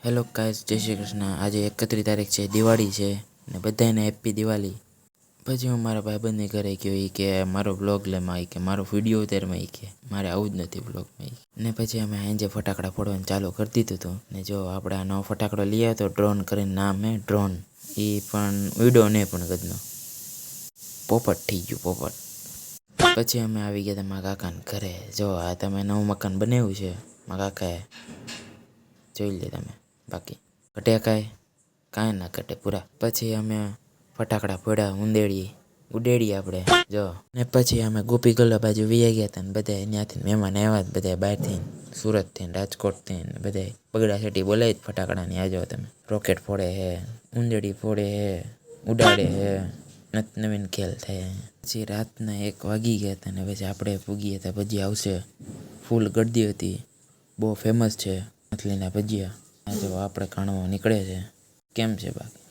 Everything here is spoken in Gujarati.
હેલો ગાઈસ, જય શ્રી કૃષ્ણ। આજે 31 તારીખ છે, દિવાળી છે ને બધાને હેપી દિવાળી। પછી હું મારા ભાઈબંધને ઘરે ગયો, એ કે મારો બ્લોગ લેમાં, કે મારો વિડીયો ઉતારમાં, કે મારે આવું જ નથી બ્લોગમાં। ને પછી અમે આજે ફટાકડા ફોડવાનું ચાલુ કરી દીધું હતું ને જો આપણે આ નવો ફટાકડો લઈ આવ્યો તો ડ્રોન કરીને નામ હે ડ્રોન। એ પણ ઉડ્યો નહીં પણ ગજનો પોપટ થઈ ગયું પોપટ। પછી અમે આવી ગયા હતા મારા કાકાને ઘરે। જો આ તમે નવું મકાન બનાવ્યું છે મારા કાકાએ, જોઈ લે તમે। બાકી ઘટે કાંઈ ના ઘટે પૂરા। પછી અમે ફટાકડા ફોડ્યા, ઉડેડી આપણે જો ને પછી અમે ગોપી ગલ્લા બાજુ વી ગયા હતા ને બધા ત્યાંથી મહેમાન આવ્યા હતા, બધા બહારથી સુરતથી રાજકોટથી ને બધા બગડા સેટી બોલાવી ફટાકડાની। આ જો તમે રોકેટ ફોડે હે, ઉંદેડી ફોડે હે, ઉડાડે હે, નવીન ખેલ થાય। પછી રાતના 1 વાગી ગયા હતા ને પછી આપણે પૂગી હતા ભજીયા આવશે, ફૂલ ગળદી હતી, બહુ ફેમસ છે મછલીના ભજીયા। આ જો આપણે ખાણવા નીકળે છે, કેમ છે બાકી?